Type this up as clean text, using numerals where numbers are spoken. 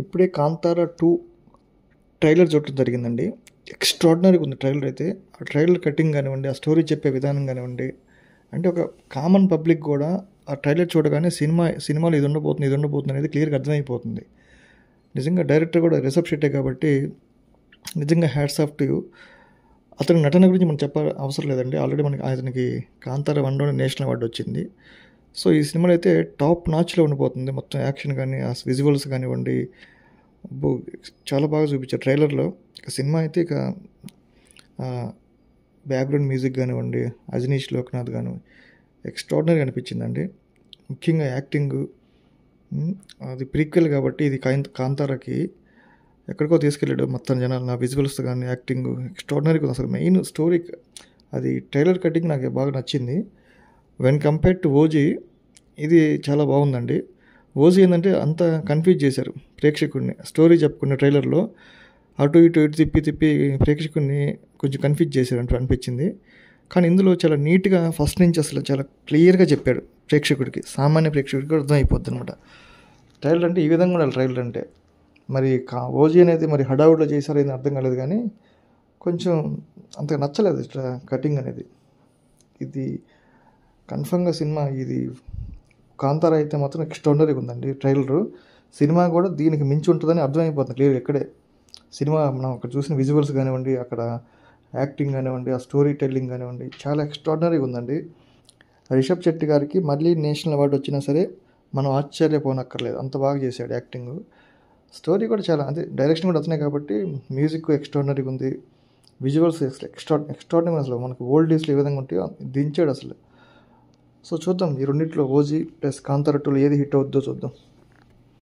ఇప్పుడే 'కాంతార 2' ట్రైలర్ చూడటం జరిగిందండి. ఎక్స్ట్రార్డినరీగా ఉంది ట్రైలర్ అయితే. ఆ ట్రైలర్ కటింగ్ కానివ్వండి, ఆ స్టోరీ చెప్పే విధానం కానివ్వండి, అంటే ఒక కామన్ పబ్లిక్ కూడా ఆ ట్రైలర్ చూడగానే సినిమాలో ఇది ఉండబోతుంది అనేది క్లియర్గా అర్థమైపోతుంది. నిజంగా డైరెక్టర్ కూడా రిషబ్ శెట్టే కాబట్టి నిజంగా హ్యాట్స్ ఆఫ్ టు యూ. అతని నటన గురించి మనం అవసరం లేదండి. ఆల్రెడీ మనకి అతనికి 'కాంతార 1' నేషనల్ అవార్డు వచ్చింది. సో ఈ సినిమాలో అయితే టాప్ నాచ్లో ఉండిపోతుంది. మొత్తం యాక్షన్ కానీ, ఆ విజువల్స్ కానివ్వండి, అబ్బో చాలా బాగా చూపించారు ట్రైలర్లో. ఇక సినిమా అయితే ఇక బ్యాక్గ్రౌండ్ మ్యూజిక్ కానివ్వండి, అజనీష్ లోక్నాథ్ కానీ ఎక్స్ట్రాడినరీగా అనిపించిందండి. ముఖ్యంగా యాక్టింగ్, అది ప్రీక్వెల్ కాబట్టి ఇది కాంతారాకి ఎక్కడికో తీసుకెళ్ళాడు మొత్తం జనాలు. నా విజువల్స్ కానీ యాక్టింగ్ ఎక్స్ట్రాడినరీగా ఉంది. అసలు మెయిన్ స్టోరీ అది ట్రైలర్ కటింగ్ నాకు బాగా నచ్చింది. వెన్ కంపేర్డ్ టు 'ఓజీ' ఇది చాలా బాగుందండి. 'ఓజీ' ఏంటంటే అంత కన్ఫ్యూజ్ చేశారు ప్రేక్షకుడిని. స్టోరీ చెప్పుకున్న ట్రైలర్లో అటు ఇటు తిప్పి ప్రేక్షకుడిని కొంచెం కన్ఫ్యూజ్ చేశారు అంటూ అనిపించింది. కానీ ఇందులో చాలా నీట్గా ఫస్ట్ నుంచి అసలు చాలా క్లియర్గా చెప్పాడు ప్రేక్షకుడికి, సామాన్య ప్రేక్షకుడికి కూడా అర్థమైపోద్ది అనమాట. ట్రైలర్ అంటే ఈ విధంగా ఉండాలి ట్రైలర్ అంటే. మరి 'ఓజీ' అనేది మరి హడావుడిలో చేశారో ఏదో అర్థం కాలేదు, కానీ కొంచెం అంతగా నచ్చలేదు ఇట్లా కటింగ్ అనేది. ఇది కన్ఫర్మ్గా సినిమా ఇది 'కాంతార' అయితే మాత్రం ఎక్స్ట్రాడినరీగా ఉందండి ట్రైలరు. సినిమా కూడా దీనికి మించి ఉంటుందని అర్థమైపోతుంది క్లియర్. ఇక్కడే సినిమా మనం అక్కడ చూసిన విజువల్స్ కానివ్వండి, అక్కడ యాక్టింగ్ కానివ్వండి, ఆ స్టోరీ టెల్లింగ్ కానివ్వండి చాలా ఎక్స్ట్రాడినరీగా ఉందండి. రిషబ్ శెట్టి గారికి మళ్ళీ నేషనల్ అవార్డు వచ్చినా సరే మనం ఆశ్చర్యపోనక్కర్లేదు, అంత బాగా చేశాడు యాక్టింగ్. స్టోరీ కూడా చాలా, అంటే డైరెక్షన్ కూడా అతనే కాబట్టి మ్యూజిక్ ఎక్స్ట్రాడినరీగా ఉంది. విజువల్స్ ఎక్స్ట్రాడినరీ అసలు మనకు ఓల్డ్ డేస్లో ఏ విధంగా ఉంటాయో దించాడు అసలు. సో చూద్దాం ఈ రెండిట్లో 'ఓజీ' ప్లస్ 'కాంతార 2' ఏది హిట్ అవుద్దో చూద్దాం.